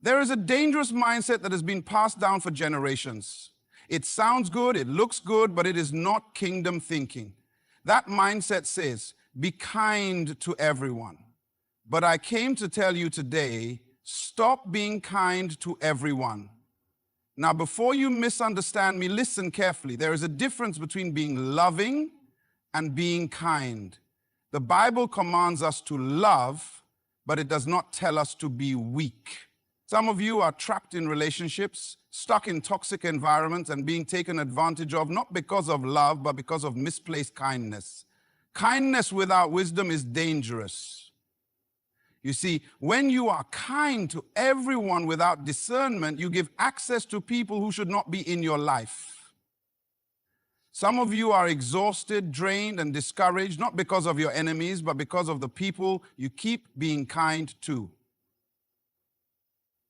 There is a dangerous mindset that has been passed down for generations. It sounds good, it looks good, but it is not kingdom thinking. That mindset says, be kind to everyone. But I came to tell you today, stop being kind to everyone. Now, before you misunderstand me, listen carefully. There is a difference between being loving and being kind. The Bible commands us to love, but it does not tell us to be weak. Some of you are trapped in relationships, stuck in toxic environments and being taken advantage of, not because of love, but because of misplaced kindness. Kindness without wisdom is dangerous. You see, when you are kind to everyone without discernment, you give access to people who should not be in your life. Some of you are exhausted, drained, and discouraged, not because of your enemies, but because of the people you keep being kind to.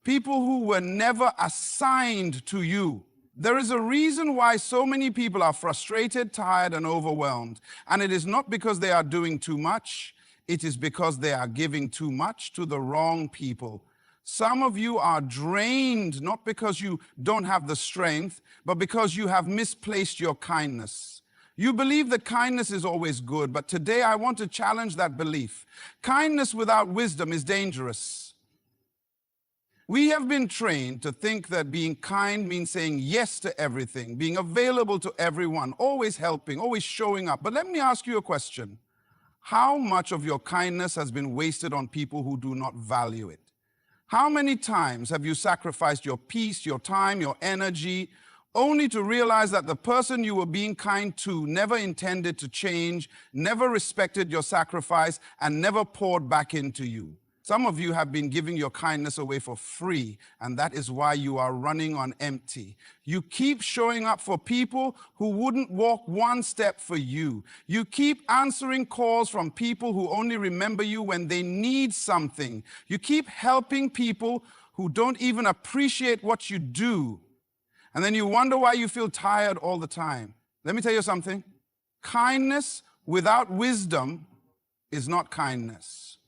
People who were never assigned to you. There is a reason why so many people are frustrated, tired, and overwhelmed. And it is not because they are doing too much. It is because they are giving too much to the wrong people. Some of you are drained, not because you don't have the strength, but because you have misplaced your kindness. You believe that kindness is always good, but today I want to challenge that belief. Kindness without wisdom is dangerous. We have been trained to think that being kind means saying yes to everything, being available to everyone, always helping, always showing up. But let me ask you a question. How much of your kindness has been wasted on people who do not value it? How many times have you sacrificed your peace, your time, your energy, only to realize that the person you were being kind to never intended to change, never respected your sacrifice, and never poured back into you? Some of you have been giving your kindness away for free, and that is why you are running on empty. You keep showing up for people who wouldn't walk one step for you. You keep answering calls from people who only remember you when they need something. You keep helping people who don't even appreciate what you do. And then you wonder why you feel tired all the time. Let me tell you something. Kindness without wisdom is not kindness.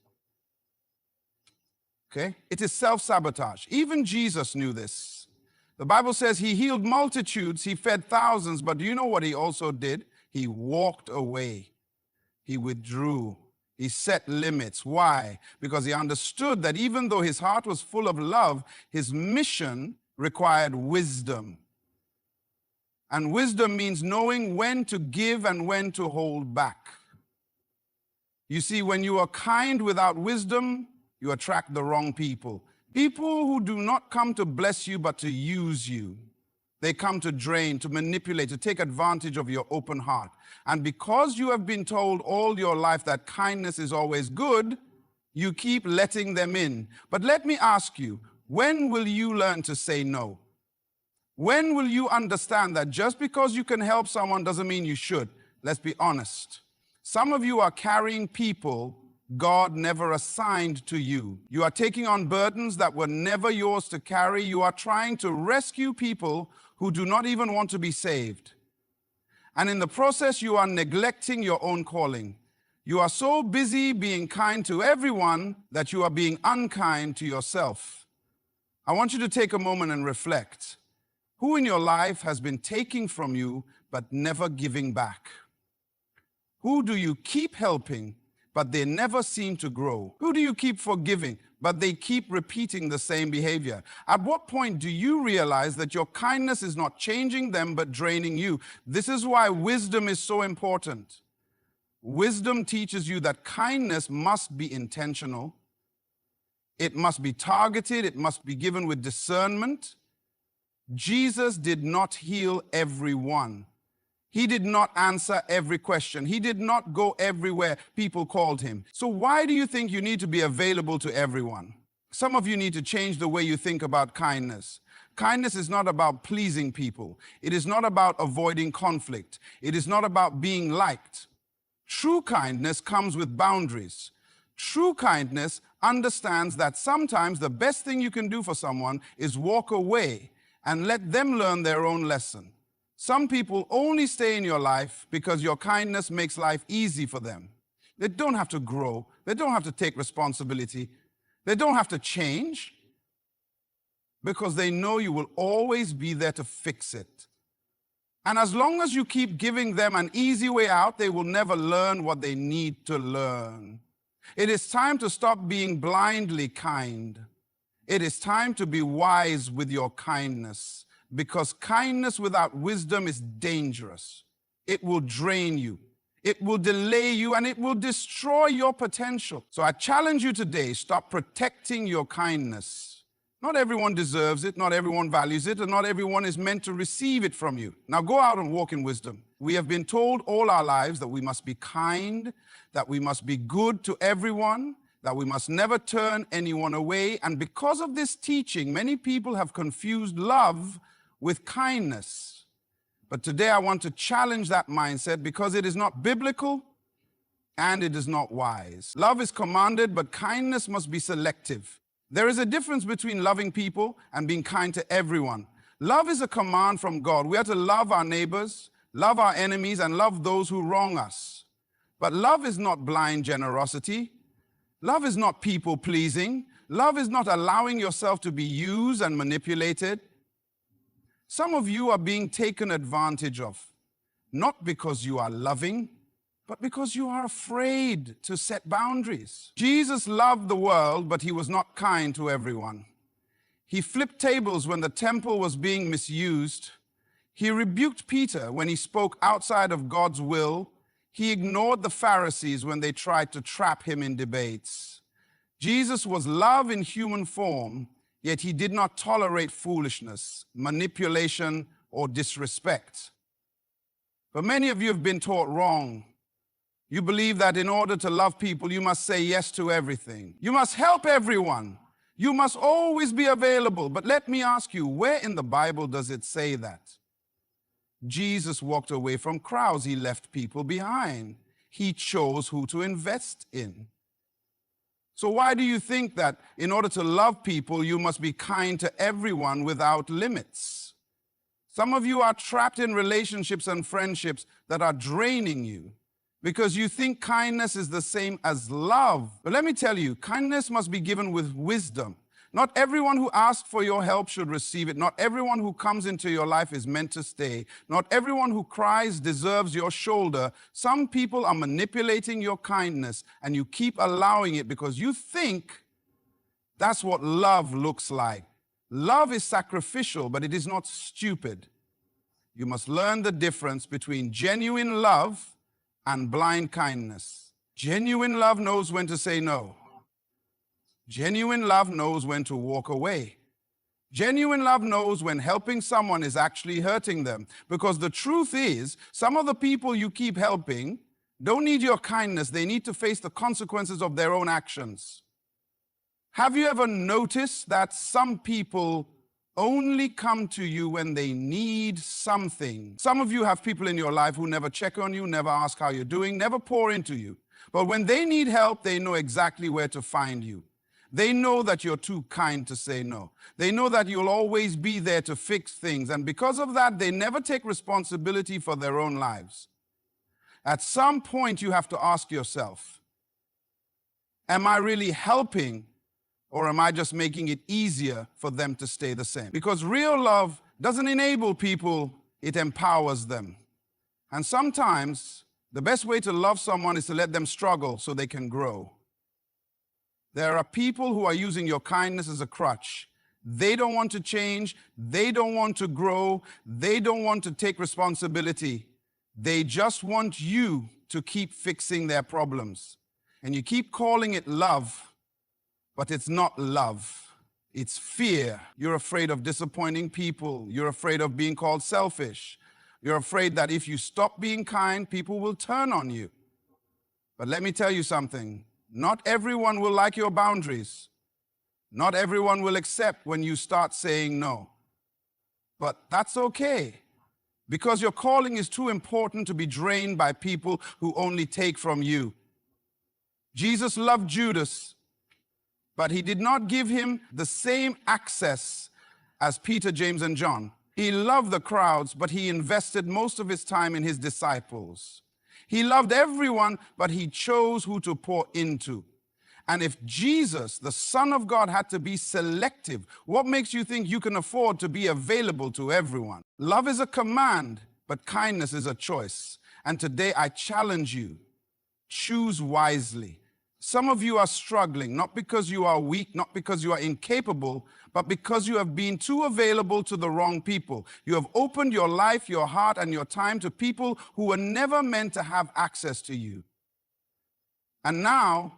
Okay? It is self-sabotage. Even Jesus knew this. The Bible says he healed multitudes, he fed thousands, but do you know what he also did? He walked away. He withdrew. He set limits. Why? Because he understood that even though his heart was full of love, his mission required wisdom. And wisdom means knowing when to give and when to hold back. You see, when you are kind without wisdom, you attract the wrong people. People who do not come to bless you, but to use you. They come to drain, to manipulate, to take advantage of your open heart. And because you have been told all your life that kindness is always good, you keep letting them in. But let me ask you, when will you learn to say no? When will you understand that just because you can help someone doesn't mean you should? Let's be honest. Some of you are carrying people God never assigned to you. You are taking on burdens that were never yours to carry. You are trying to rescue people who do not even want to be saved. And in the process, you are neglecting your own calling. You are so busy being kind to everyone that you are being unkind to yourself. I want you to take a moment and reflect. Who in your life has been taking from you but never giving back? Who do you keep helping but they never seem to grow? Who do you keep forgiving, but they keep repeating the same behavior? At what point do you realize that your kindness is not changing them, but draining you? This is why wisdom is so important. Wisdom teaches you that kindness must be intentional. It must be targeted. It must be given with discernment. Jesus did not heal everyone. He did not answer every question. He did not go everywhere people called him. So why do you think you need to be available to everyone? Some of you need to change the way you think about kindness. Kindness is not about pleasing people. It is not about avoiding conflict. It is not about being liked. True kindness comes with boundaries. True kindness understands that sometimes the best thing you can do for someone is walk away and let them learn their own lesson. Some people only stay in your life because your kindness makes life easy for them. They don't have to grow. They don't have to take responsibility. They don't have to change. because they know you will always be there to fix it. And as long as you keep giving them an easy way out, they will never learn what they need to learn. It is time to stop being blindly kind. It is time to be wise with your kindness, because kindness without wisdom is dangerous. It will drain you. It will delay you, and it will destroy your potential. So I challenge you today, stop protecting your kindness. Not everyone deserves it, not everyone values it, and not everyone is meant to receive it from you. Now go out and walk in wisdom. We have been told all our lives that we must be kind, that we must be good to everyone, that we must never turn anyone away. And because of this teaching, many people have confused love with kindness. But today I want to challenge that mindset, because it is not biblical and it is not wise. Love is commanded, but kindness must be selective. There is a difference between loving people and being kind to everyone. Love is a command from God. We are to love our neighbors, love our enemies, and love those who wrong us. But love is not blind generosity. Love is not people-pleasing. Love is not allowing yourself to be used and manipulated. Some of you are being taken advantage of, not because you are loving, but because you are afraid to set boundaries. Jesus loved the world, but he was not kind to everyone. He flipped tables when the temple was being misused. He rebuked Peter when he spoke outside of God's will. He ignored the Pharisees when they tried to trap him in debates. Jesus was love in human form, yet he did not tolerate foolishness, manipulation, or disrespect. But many of you have been taught wrong. You believe that in order to love people, you must say yes to everything. You must help everyone. You must always be available. But let me ask you, where in the Bible does it say that? Jesus walked away from crowds. He left people behind. He chose who to invest in. So why do you think that in order to love people, you must be kind to everyone without limits? Some of you are trapped in relationships and friendships that are draining you because you think kindness is the same as love. But let me tell you, kindness must be given with wisdom. Not everyone who asks for your help should receive it. Not everyone who comes into your life is meant to stay. Not everyone who cries deserves your shoulder. Some people are manipulating your kindness, and you keep allowing it because you think that's what love looks like. Love is sacrificial, but it is not stupid. You must learn the difference between genuine love and blind kindness. Genuine love knows when to say no. Genuine love knows when to walk away. Genuine love knows when helping someone is actually hurting them. Because the truth is, some of the people you keep helping don't need your kindness. They need to face the consequences of their own actions. Have you ever noticed that some people only come to you when they need something? Some of you have people in your life who never check on you, never ask how you're doing, never pour into you. But when they need help, they know exactly where to find you. They know that you're too kind to say no. They know that you'll always be there to fix things. And because of that, they never take responsibility for their own lives. At some point, you have to ask yourself, am I really helping, or am I just making it easier for them to stay the same? Because real love doesn't enable people, it empowers them. And sometimes the best way to love someone is to let them struggle so they can grow. There are people who are using your kindness as a crutch. They don't want to change. They don't want to grow. They don't want to take responsibility. They just want you to keep fixing their problems. And you keep calling it love, but it's not love. It's fear. You're afraid of disappointing people. You're afraid of being called selfish. You're afraid that if you stop being kind, people will turn on you. But let me tell you something. Not everyone will like your boundaries. Not everyone will accept when you start saying no. But that's okay, because your calling is too important to be drained by people who only take from you. Jesus loved Judas, but he did not give him the same access as Peter, James, and John. He loved the crowds, but he invested most of his time in his disciples. He loved everyone, but he chose who to pour into. And if Jesus, the Son of God, had to be selective, what makes you think you can afford to be available to everyone? Love is a command, but kindness is a choice. And today I challenge you, choose wisely. Some of you are struggling, not because you are weak, not because you are incapable, but because you have been too available to the wrong people. You have opened your life, your heart, and your time to people who were never meant to have access to you. And now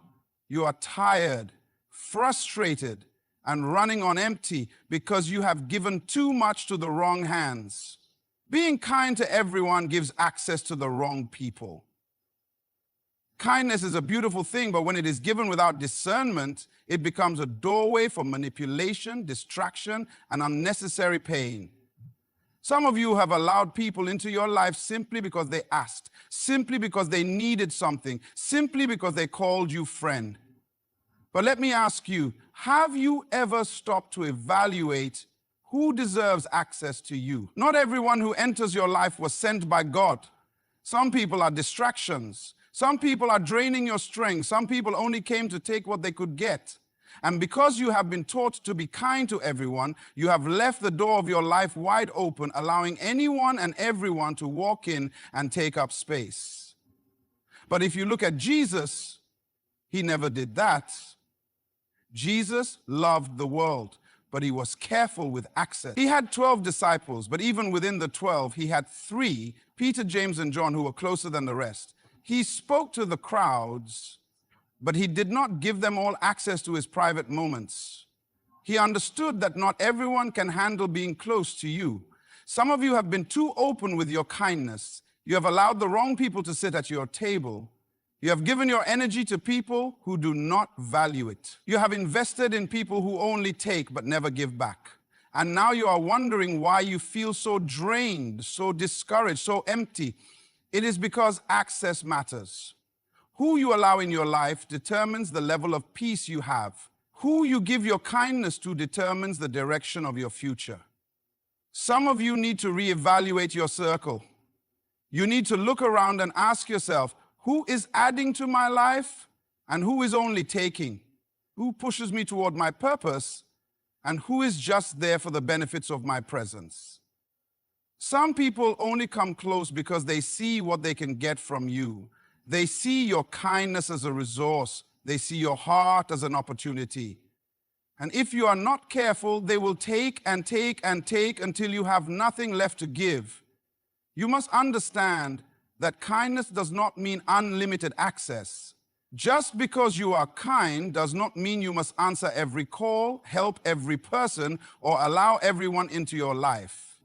you are tired, frustrated, and running on empty because you have given too much to the wrong hands. Being kind to everyone gives access to the wrong people. Kindness is a beautiful thing, but when it is given without discernment, it becomes a doorway for manipulation, distraction, and unnecessary pain. Some of you have allowed people into your life simply because they asked, simply because they needed something, simply because they called you friend. But let me ask you, have you ever stopped to evaluate who deserves access to you? Not everyone who enters your life was sent by God. Some people are distractions. Some people are draining your strength. Some people only came to take what they could get. And because you have been taught to be kind to everyone, you have left the door of your life wide open, allowing anyone and everyone to walk in and take up space. But if you look at Jesus, he never did that. Jesus loved the world, but he was careful with access. He had 12 disciples, but even within the 12, he had 3, Peter, James, and John, who were closer than the rest. He spoke to the crowds, but he did not give them all access to his private moments. He understood that not everyone can handle being close to you. Some of you have been too open with your kindness. You have allowed the wrong people to sit at your table. You have given your energy to people who do not value it. You have invested in people who only take but never give back. And now you are wondering why you feel so drained, so discouraged, so empty. It is because access matters. Who you allow in your life determines the level of peace you have. Who you give your kindness to determines the direction of your future. Some of you need to reevaluate your circle. You need to look around and ask yourself, who is adding to my life and who is only taking? Who pushes me toward my purpose and who is just there for the benefits of my presence? Some people only come close because they see what they can get from you. They see your kindness as a resource. They see your heart as an opportunity. And if you are not careful, they will take and take and take until you have nothing left to give. You must understand that kindness does not mean unlimited access. Just because you are kind does not mean you must answer every call, help every person, or allow everyone into your life.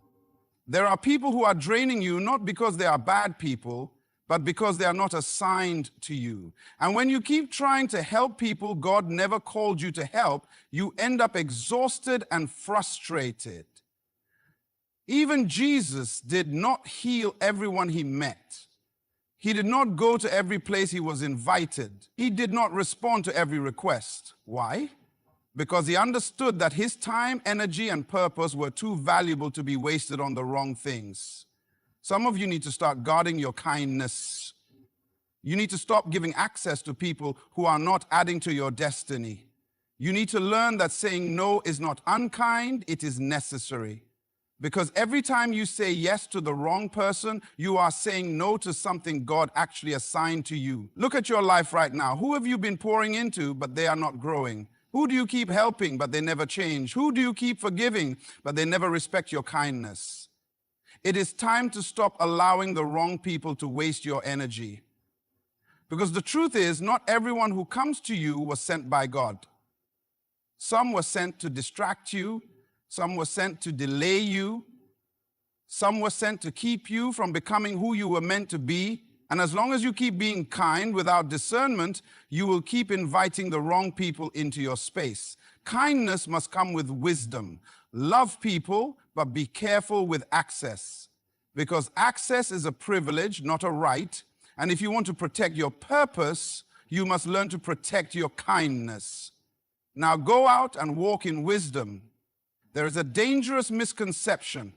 There are people who are draining you not because they are bad people, but because they are not assigned to you. And when you keep trying to help people God never called you to help, you end up exhausted and frustrated. Even Jesus did not heal everyone he met. He did not go to every place he was invited. He did not respond to every request. Why? Because he understood that his time, energy, and purpose were too valuable to be wasted on the wrong things. Some of you need to start guarding your kindness. You need to stop giving access to people who are not adding to your destiny. You need to learn that saying no is not unkind, it is necessary. Because every time you say yes to the wrong person, you are saying no to something God actually assigned to you. Look at your life right now. Who have you been pouring into, but they are not growing? Who do you keep helping, but they never change? Who do you keep forgiving, but they never respect your kindness? It is time to stop allowing the wrong people to waste your energy. Because the truth is, not everyone who comes to you was sent by God. Some were sent to distract you. Some were sent to delay you. Some were sent to keep you from becoming who you were meant to be. And as long as you keep being kind without discernment, you will keep inviting the wrong people into your space. Kindness must come with wisdom. Love people, but be careful with access. Because access is a privilege, not a right. And if you want to protect your purpose, you must learn to protect your kindness. Now go out and walk in wisdom. There is a dangerous misconception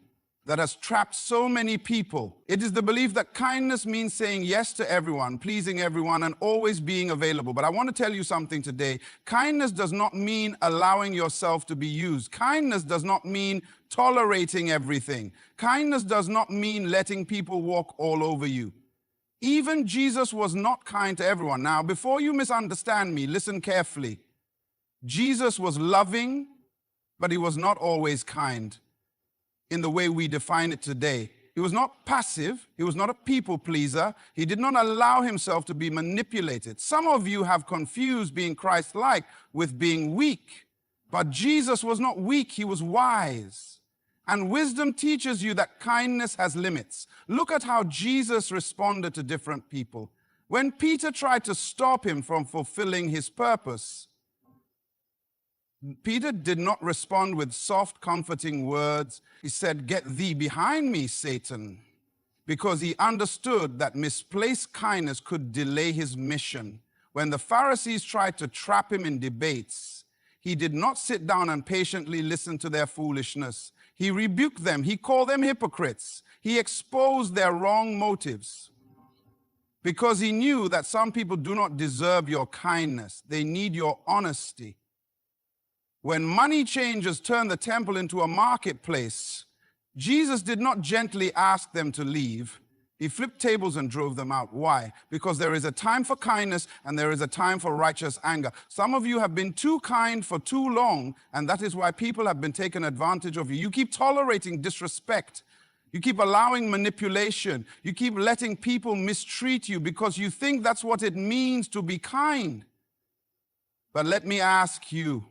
that has trapped so many people. It is the belief that kindness means saying yes to everyone, pleasing everyone, and always being available. But I want to tell you something today. Kindness does not mean allowing yourself to be used. Kindness does not mean tolerating everything. Kindness does not mean letting people walk all over you. Even Jesus was not kind to everyone. Now, before you misunderstand me, listen carefully. Jesus was loving, but he was not always kind in the way we define it today. He was not passive. He was not a people pleaser. He did not allow himself to be manipulated. Some of you have confused being Christ-like with being weak. But Jesus was not weak. He was wise. And wisdom teaches you that kindness has limits. Look at how Jesus responded to different people. When Peter tried to stop him from fulfilling his purpose, Peter did not respond with soft, comforting words. He said, "Get thee behind me, Satan," because he understood that misplaced kindness could delay his mission. When the Pharisees tried to trap him in debates, he did not sit down and patiently listen to their foolishness. He rebuked them. He called them hypocrites. He exposed their wrong motives because he knew that some people do not deserve your kindness. They need your honesty. When money changers turned the temple into a marketplace, Jesus did not gently ask them to leave. He flipped tables and drove them out. Why? Because there is a time for kindness and there is a time for righteous anger. Some of you have been too kind for too long, and that is why people have been taking advantage of you. You keep tolerating disrespect. You keep allowing manipulation. You keep letting people mistreat you because you think that's what it means to be kind. But let me ask you,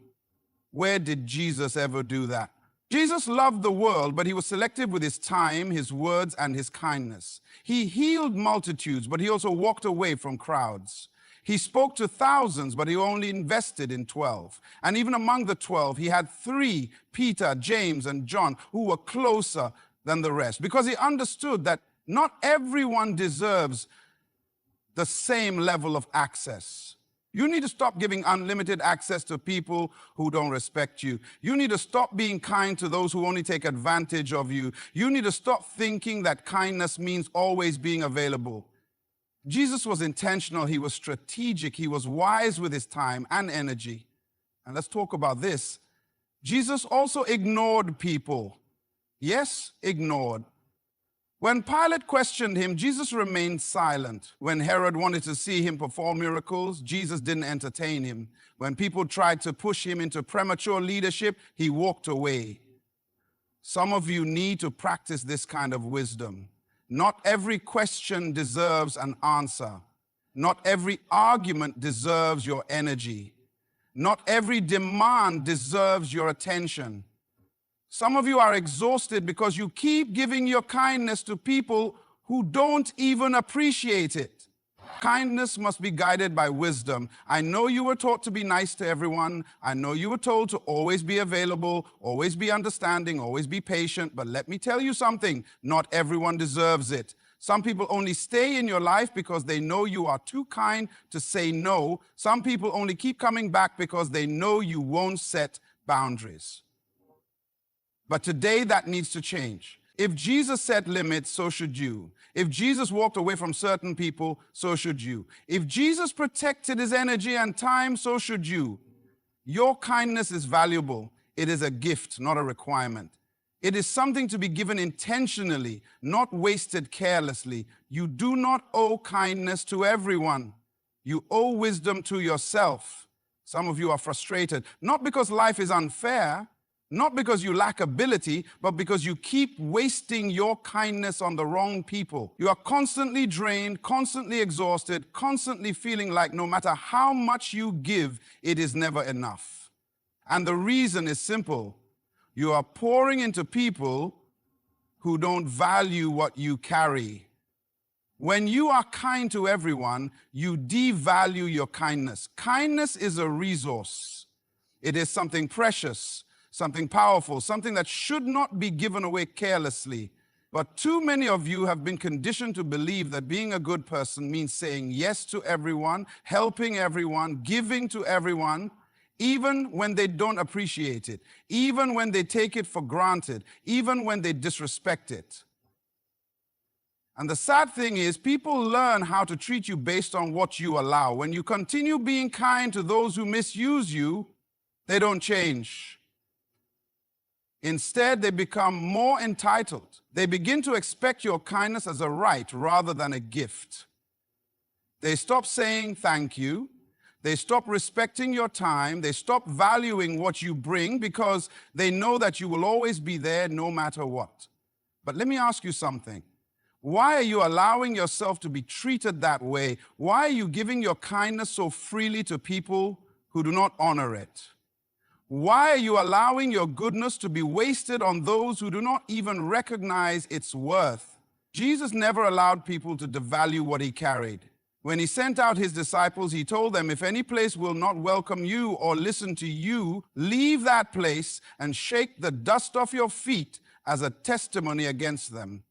where did Jesus ever do that? Jesus loved the world, but he was selective with his time, his words, and his kindness. He healed multitudes, but he also walked away from crowds. He spoke to thousands, but he only invested in 12. And even among the 12, he had 3, Peter, James, and John, who were closer than the rest, because he understood that not everyone deserves the same level of access. You need to stop giving unlimited access to people who don't respect you. You need to stop being kind to those who only take advantage of you. You need to stop thinking that kindness means always being available. Jesus was intentional. He was strategic. He was wise with his time and energy. And let's talk about this. Jesus also ignored people. Yes, ignored. When Pilate questioned him, Jesus remained silent. When Herod wanted to see him perform miracles, Jesus didn't entertain him. When people tried to push him into premature leadership, he walked away. Some of you need to practice this kind of wisdom. Not every question deserves an answer. Not every argument deserves your energy. Not every demand deserves your attention. Some of you are exhausted because you keep giving your kindness to people who don't even appreciate it. Kindness must be guided by wisdom. I know you were taught to be nice to everyone. I know you were told to always be available, always be understanding, always be patient. But let me tell you something, not everyone deserves it. Some people only stay in your life because they know you are too kind to say no. Some people only keep coming back because they know you won't set boundaries. But today that needs to change. If Jesus set limits, so should you. If Jesus walked away from certain people, so should you. If Jesus protected his energy and time, so should you. Your kindness is valuable. It is a gift, not a requirement. It is something to be given intentionally, not wasted carelessly. You do not owe kindness to everyone. You owe wisdom to yourself. Some of you are frustrated, not because life is unfair, not because you lack ability, but because you keep wasting your kindness on the wrong people. You are constantly drained, constantly exhausted, constantly feeling like no matter how much you give, it is never enough. And the reason is simple. You are pouring into people who don't value what you carry. When you are kind to everyone, you devalue your kindness. Kindness is a resource. It is something precious, something powerful, something that should not be given away carelessly. But too many of you have been conditioned to believe that being a good person means saying yes to everyone, helping everyone, giving to everyone. even when they don't appreciate it, even when they take it for granted, even when they disrespect it. And the sad thing is, people learn how to treat you based on what you allow. When you continue being kind to those who misuse you, they don't change. Instead, they become more entitled. They begin to expect your kindness as a right rather than a gift. They stop saying thank you. They stop respecting your time. They stop valuing what you bring because they know that you will always be there no matter what. But let me ask you something. Why are you allowing yourself to be treated that way? Why are you giving your kindness so freely to people who do not honor it? Why are you allowing your goodness to be wasted on those who do not even recognize its worth? Jesus never allowed people to devalue what he carried. When he sent out his disciples, he told them, if any place will not welcome you or listen to you, leave that place and shake the dust off your feet as a testimony against them.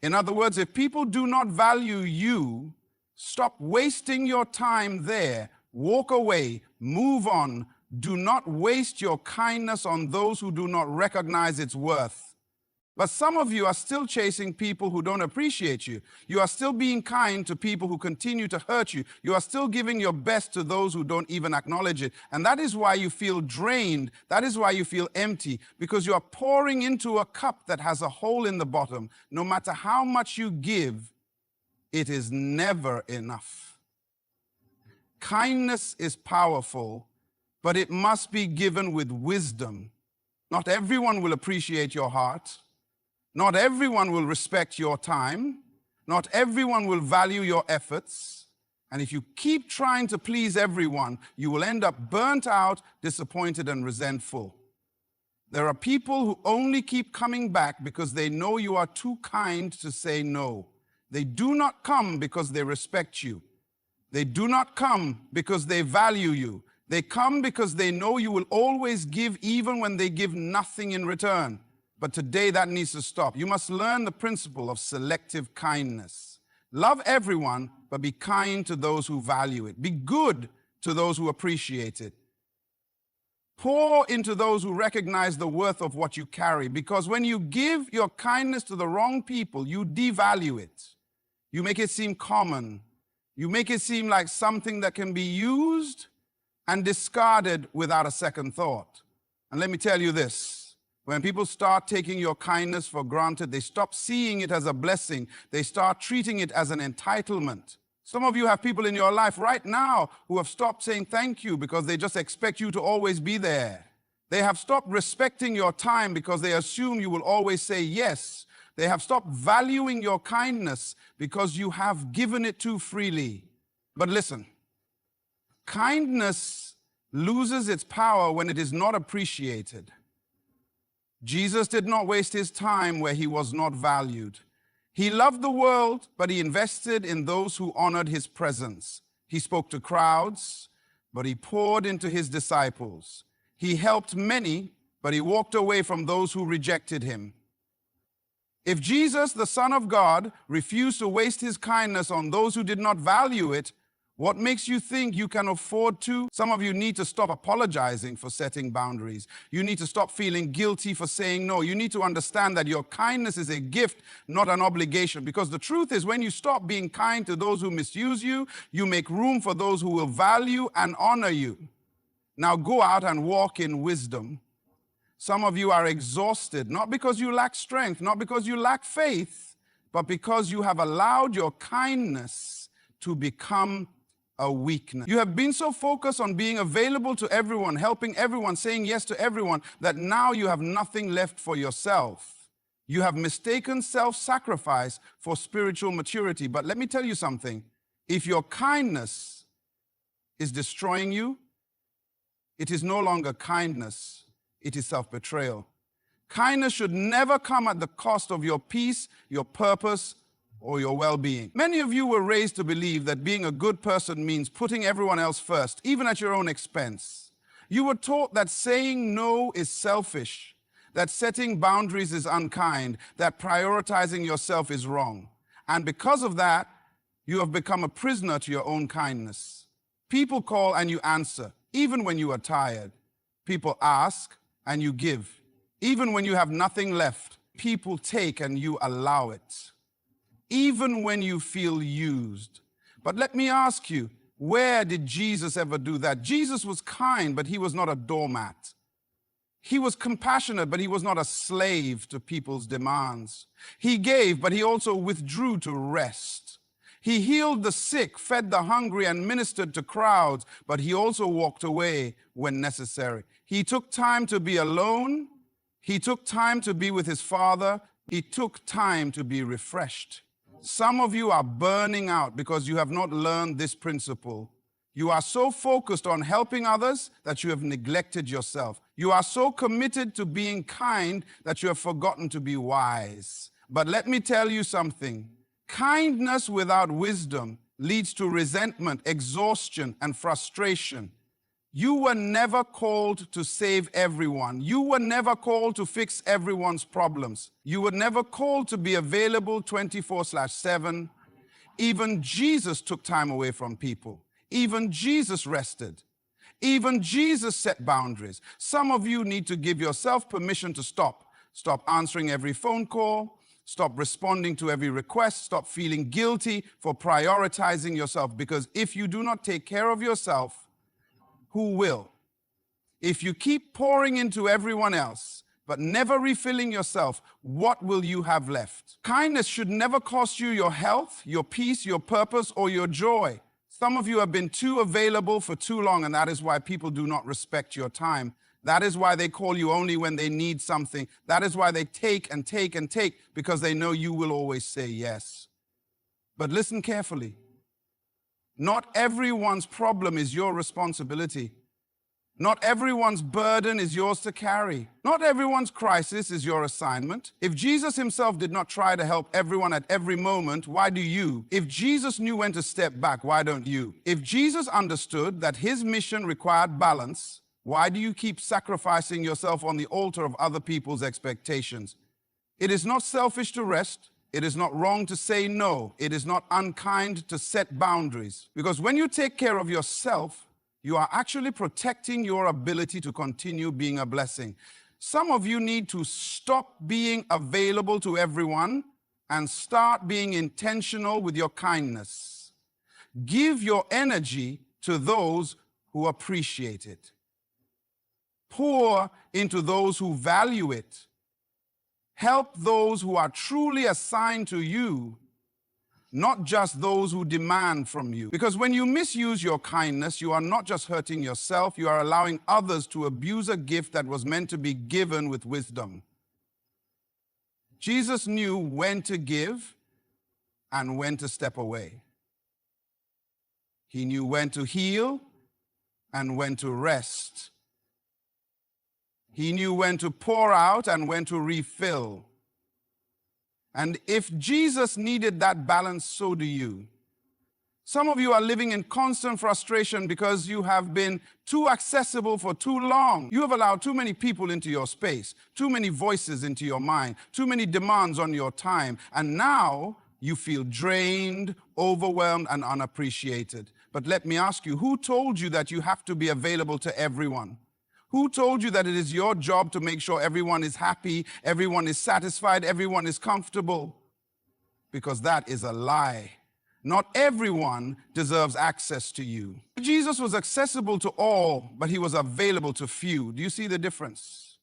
In other words, if people do not value you, stop wasting your time there. Walk away, move on. Do not waste your kindness on those who do not recognize its worth. But some of you are still chasing people who don't appreciate you. You are still being kind to people who continue to hurt you. You are still giving your best to those who don't even acknowledge it. And that is why you feel drained. That is why you feel empty, because you are pouring into a cup that has a hole in the bottom. No matter how much you give, it is never enough. Kindness is powerful, but it must be given with wisdom. Not everyone will appreciate your heart. Not everyone will respect your time. Not everyone will value your efforts. And if you keep trying to please everyone, you will end up burnt out, disappointed, and resentful. There are people who only keep coming back because they know you are too kind to say no. They do not come because they respect you. They do not come because they value you. They come because they know you will always give even when they give nothing in return. But today that needs to stop. You must learn the principle of selective kindness. Love everyone, but be kind to those who value it. Be good to those who appreciate it. Pour into those who recognize the worth of what you carry, because when you give your kindness to the wrong people, you devalue it. You make it seem common. You make it seem like something that can be used and discarded without a second thought. And let me tell you this, when people start taking your kindness for granted, they stop seeing it as a blessing. They start treating it as an entitlement. Some of you have people in your life right now who have stopped saying thank you because they just expect you to always be there. They have stopped respecting your time because they assume you will always say yes. They have stopped valuing your kindness because you have given it too freely. But listen, kindness loses its power when it is not appreciated. Jesus did not waste his time where he was not valued. He loved the world, but he invested in those who honored his presence. He spoke to crowds, but he poured into his disciples. He helped many, but he walked away from those who rejected him. If Jesus, the Son of God, refused to waste his kindness on those who did not value it, what makes you think you can afford to? Some of you need to stop apologizing for setting boundaries. You need to stop feeling guilty for saying no. You need to understand that your kindness is a gift, not an obligation. Because the truth is, when you stop being kind to those who misuse you, you make room for those who will value and honor you. Now go out and walk in wisdom. Some of you are exhausted, not because you lack strength, not because you lack faith, but because you have allowed your kindness to become a weakness. You have been so focused on being available to everyone, helping everyone, saying yes to everyone, that now you have nothing left for yourself. You have mistaken self-sacrifice for spiritual maturity. But let me tell you something. If your kindness is destroying you, it is no longer kindness, it is self-betrayal. Kindness should never come at the cost of your peace, your purpose, or your well-being. Many of you were raised to believe that being a good person means putting everyone else first, even at your own expense. You were taught that saying no is selfish, that setting boundaries is unkind, that prioritizing yourself is wrong. And because of that, you have become a prisoner to your own kindness. People call and you answer. Even when you are tired, people ask and you give. Even when you have nothing left, people take and you allow it. Even when you feel used. But let me ask you, where did Jesus ever do that? Jesus was kind, but he was not a doormat. He was compassionate, but he was not a slave to people's demands. He gave, but he also withdrew to rest. He healed the sick, fed the hungry, and ministered to crowds, but he also walked away when necessary. He took time to be alone. He took time to be with his Father. He took time to be refreshed. Some of you are burning out because you have not learned this principle. You are so focused on helping others that you have neglected yourself. You are so committed to being kind that you have forgotten to be wise. But let me tell you something. Kindness without wisdom leads to resentment, exhaustion, and frustration. You were never called to save everyone. You were never called to fix everyone's problems. You were never called to be available 24/7. Even Jesus took time away from people. Even Jesus rested. Even Jesus set boundaries. Some of you need to give yourself permission to stop. Stop answering every phone call. Stop responding to every request. Stop feeling guilty for prioritizing yourself. Because if you do not take care of yourself, who will? If you keep pouring into everyone else, but never refilling yourself, what will you have left? Kindness should never cost you your health, your peace, your purpose, or your joy. Some of you have been too available for too long, and that is why people do not respect your time. That is why they call you only when they need something. That is why they take and take and take, because they know you will always say yes. But listen carefully. Not everyone's problem is your responsibility. Not everyone's burden is yours to carry. Not everyone's crisis is your assignment. If Jesus himself did not try to help everyone at every moment, why do you? If Jesus knew when to step back, why don't you? If Jesus understood that his mission required balance, why do you keep sacrificing yourself on the altar of other people's expectations? It is not selfish to rest. It is not wrong to say no. It is not unkind to set boundaries. Because when you take care of yourself, you are actually protecting your ability to continue being a blessing. Some of you need to stop being available to everyone and start being intentional with your kindness. Give your energy to those who appreciate it. Pour into those who value it. Help those who are truly assigned to you, not just those who demand from you. Because when you misuse your kindness, you are not just hurting yourself, you are allowing others to abuse a gift that was meant to be given with wisdom. Jesus knew when to give and when to step away. He knew when to heal and when to rest. He knew when to pour out and when to refill. And if Jesus needed that balance, so do you. Some of you are living in constant frustration because you have been too accessible for too long. You have allowed too many people into your space, too many voices into your mind, too many demands on your time, and now you feel drained, overwhelmed, and unappreciated. But let me ask you, who told you that you have to be available to everyone? Who told you that it is your job to make sure everyone is happy, everyone is satisfied, everyone is comfortable? Because that is a lie. Not everyone deserves access to you. Jesus was accessible to all, but he was available to few. Do you see the difference?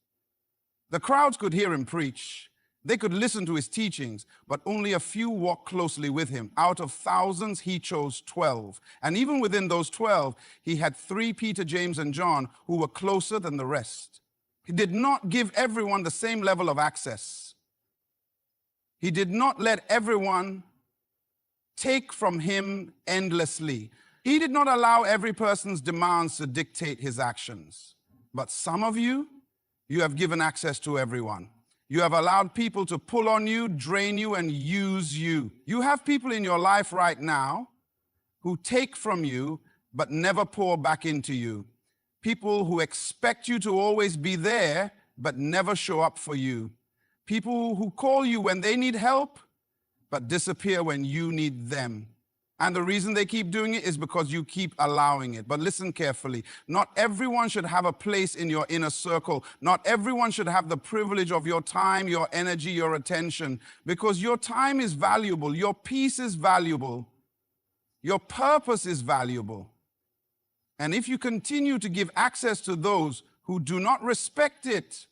The crowds could hear him preach. They could listen to his teachings, but only a few walked closely with him. Out of thousands, he chose 12. And even within those 12, he had 3, Peter, James, and John, who were closer than the rest. He did not give everyone the same level of access. He did not let everyone take from him endlessly. He did not allow every person's demands to dictate his actions. But some of you, you have given access to everyone. You have allowed people to pull on you, drain you, and use you. You have people in your life right now who take from you but never pour back into you. People who expect you to always be there but never show up for you. People who call you when they need help but disappear when you need them. And the reason they keep doing it is because you keep allowing it. But listen carefully. Not everyone should have a place in your inner circle. Not everyone should have the privilege of your time, your energy, your attention. Because your time is valuable. Your peace is valuable. Your purpose is valuable. And if you continue to give access to those who do not respect it,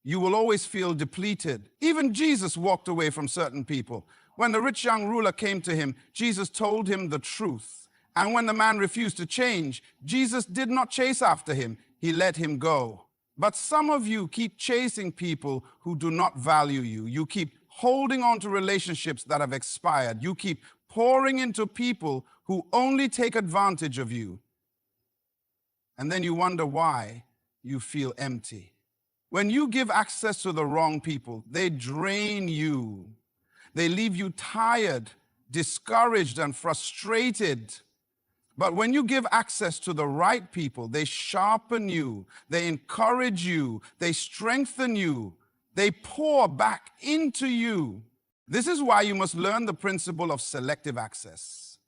you will always feel depleted. Even Jesus walked away from certain people. When the rich young ruler came to him, Jesus told him the truth. And when the man refused to change, Jesus did not chase after him. He let him go. But some of you keep chasing people who do not value you. You keep holding on to relationships that have expired. You keep pouring into people who only take advantage of you. And then you wonder why you feel empty. When you give access to the wrong people, they drain you. They leave you tired, discouraged, and frustrated. But when you give access to the right people, they sharpen you, they encourage you, they strengthen you, they pour back into you. This is why you must learn the principle of selective access.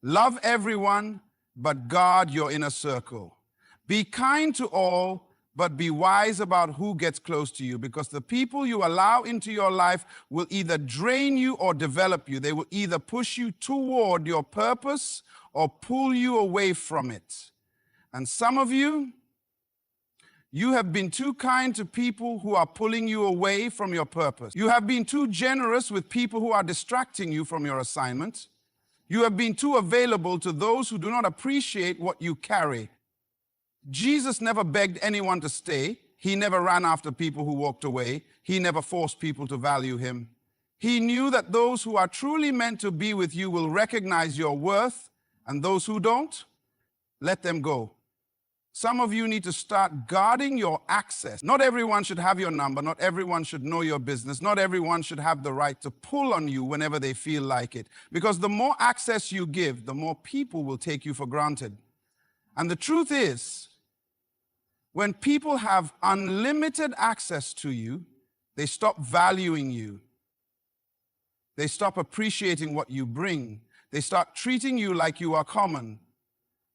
Love everyone, but guard your inner circle. Be kind to all, but be wise about who gets close to you, because the people you allow into your life will either drain you or develop you. They will either push you toward your purpose or pull you away from it. And some of you, you have been too kind to people who are pulling you away from your purpose. You have been too generous with people who are distracting you from your assignment. You have been too available to those who do not appreciate what you carry. Jesus never begged anyone to stay. He never ran after people who walked away. He never forced people to value him. He knew that those who are truly meant to be with you will recognize your worth, and those who don't, let them go. Some of you need to start guarding your access. Not everyone should have your number. Not everyone should know your business. Not everyone should have the right to pull on you whenever they feel like it. Because the more access you give, the more people will take you for granted. And the truth is, when people have unlimited access to you, they stop valuing you. They stop appreciating what you bring. They start treating you like you are common,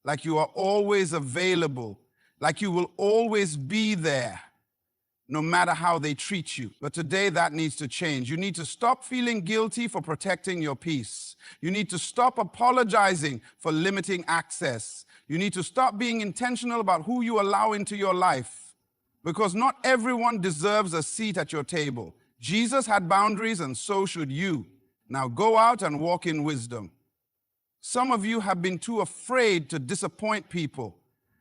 like you are always available, like you will always be there, no matter how they treat you. But today that needs to change. You need to stop feeling guilty for protecting your peace. You need to stop apologizing for limiting access. You need to stop being intentional about who you allow into your life, because not everyone deserves a seat at your table. Jesus had boundaries, and so should you. Now go out and walk in wisdom. Some of you have been too afraid to disappoint people,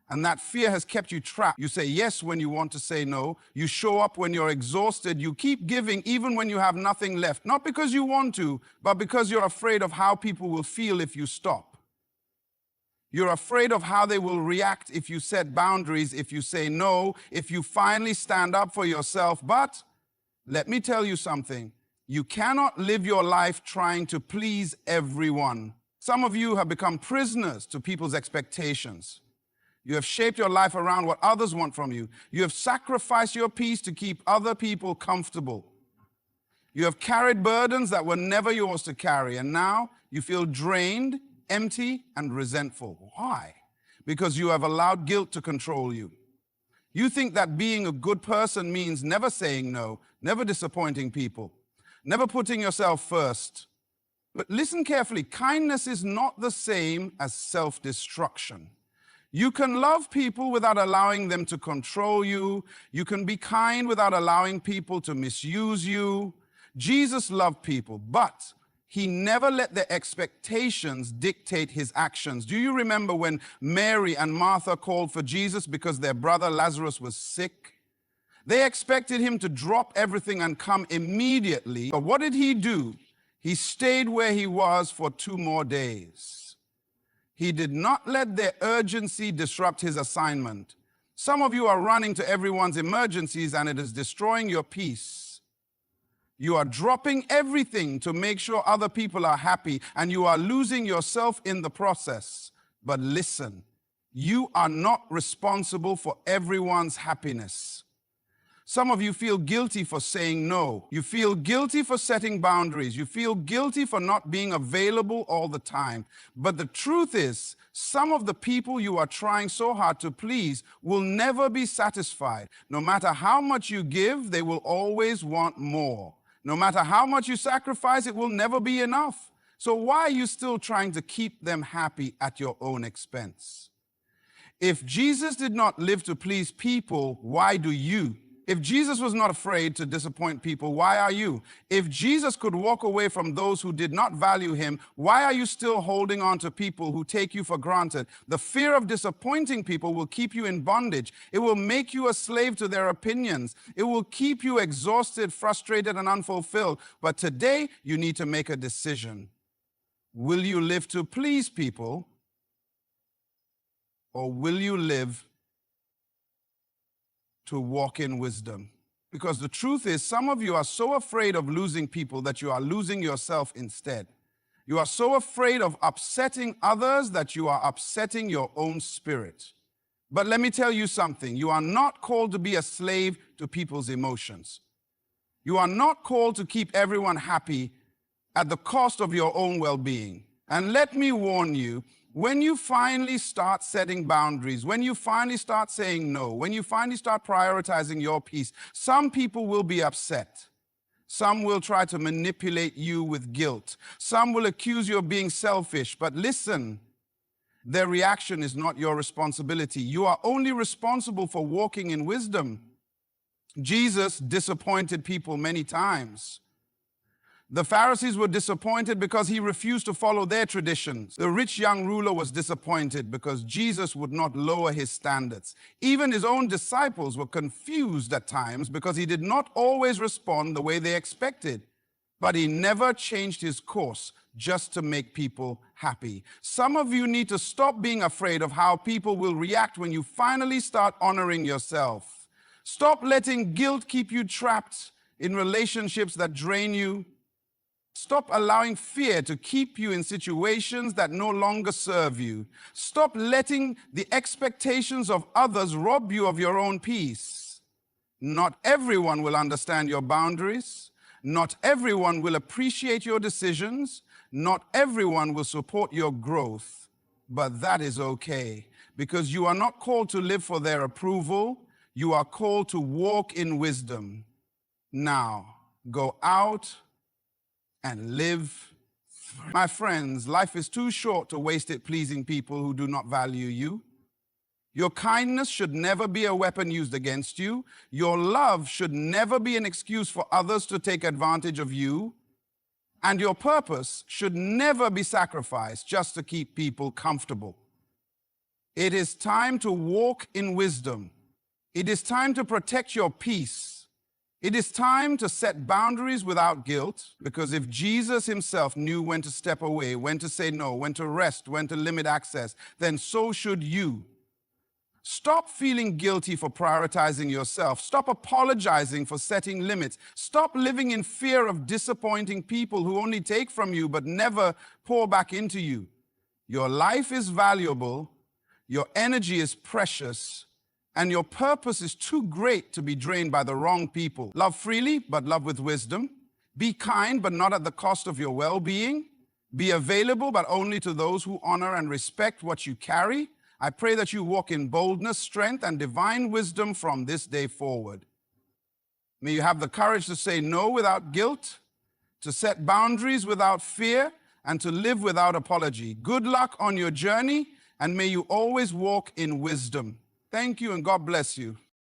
and that fear has kept you trapped. You say yes when you want to say no. You show up when you're exhausted. You keep giving even when you have nothing left, not because you want to, but because you're afraid of how people will feel if you stop. You're afraid of how they will react if you set boundaries, if you say no, if you finally stand up for yourself. But let me tell you something. You cannot live your life trying to please everyone. Some of you have become prisoners to people's expectations. You have shaped your life around what others want from you. You have sacrificed your peace to keep other people comfortable. You have carried burdens that were never yours to carry, and now you feel drained, empty, and resentful. Why? Because you have allowed guilt to control you. You think that being a good person means never saying no, never disappointing people, never putting yourself first. But listen carefully, kindness is not the same as self-destruction. You can love people without allowing them to control you. You can be kind without allowing people to misuse you. Jesus loved people, but he never let their expectations dictate his actions. Do you remember when Mary and Martha called for Jesus because their brother Lazarus was sick? They expected him to drop everything and come immediately. But what did he do? He stayed where he was for 2 more days. He did not let their urgency disrupt his assignment. Some of you are running to everyone's emergencies, and it is destroying your peace. You are dropping everything to make sure other people are happy, and you are losing yourself in the process. But listen, you are not responsible for everyone's happiness. Some of you feel guilty for saying no. You feel guilty for setting boundaries. You feel guilty for not being available all the time. But the truth is, some of the people you are trying so hard to please will never be satisfied. No matter how much you give, they will always want more. No matter how much you sacrifice, it will never be enough. So why are you still trying to keep them happy at your own expense? If Jesus did not live to please people, why do you? If Jesus was not afraid to disappoint people, why are you? If Jesus could walk away from those who did not value him, why are you still holding on to people who take you for granted? The fear of disappointing people will keep you in bondage. It will make you a slave to their opinions. It will keep you exhausted, frustrated, and unfulfilled. But today, you need to make a decision. Will you live to please people, or will you live to walk in wisdom? Because the truth is, some of you are so afraid of losing people that you are losing yourself instead. You are so afraid of upsetting others that you are upsetting your own spirit. But let me tell you something. You are not called to be a slave to people's emotions. You are not called to keep everyone happy at the cost of your own well-being. And let me warn you, when you finally start setting boundaries, when you finally start saying no, when you finally start prioritizing your peace, some people will be upset. Some will try to manipulate you with guilt. Some will accuse you of being selfish. But listen, their reaction is not your responsibility. You are only responsible for walking in wisdom. Jesus disappointed people many times. The Pharisees were disappointed because he refused to follow their traditions. The rich young ruler was disappointed because Jesus would not lower his standards. Even his own disciples were confused at times because he did not always respond the way they expected. But he never changed his course just to make people happy. Some of you need to stop being afraid of how people will react when you finally start honoring yourself. Stop letting guilt keep you trapped in relationships that drain you. Stop allowing fear to keep you in situations that no longer serve you. Stop letting the expectations of others rob you of your own peace. Not everyone will understand your boundaries. Not everyone will appreciate your decisions. Not everyone will support your growth. But that is okay, because you are not called to live for their approval. You are called to walk in wisdom. Now, go out and live. My friends, life is too short to waste it pleasing people who do not value you. Your kindness should never be a weapon used against you. Your love should never be an excuse for others to take advantage of you. And your purpose should never be sacrificed just to keep people comfortable. It is time to walk in wisdom. It is time to protect your peace. It is time to set boundaries without guilt, because if Jesus himself knew when to step away, when to say no, when to rest, when to limit access, then so should you. Stop feeling guilty for prioritizing yourself. Stop apologizing for setting limits. Stop living in fear of disappointing people who only take from you but never pour back into you. Your life is valuable, your energy is precious, and your purpose is too great to be drained by the wrong people. Love freely, but love with wisdom. Be kind, but not at the cost of your well-being. Be available, but only to those who honor and respect what you carry. I pray that you walk in boldness, strength, and divine wisdom from this day forward. May you have the courage to say no without guilt, to set boundaries without fear, and to live without apology. Good luck on your journey, and may you always walk in wisdom. Thank you, and God bless you.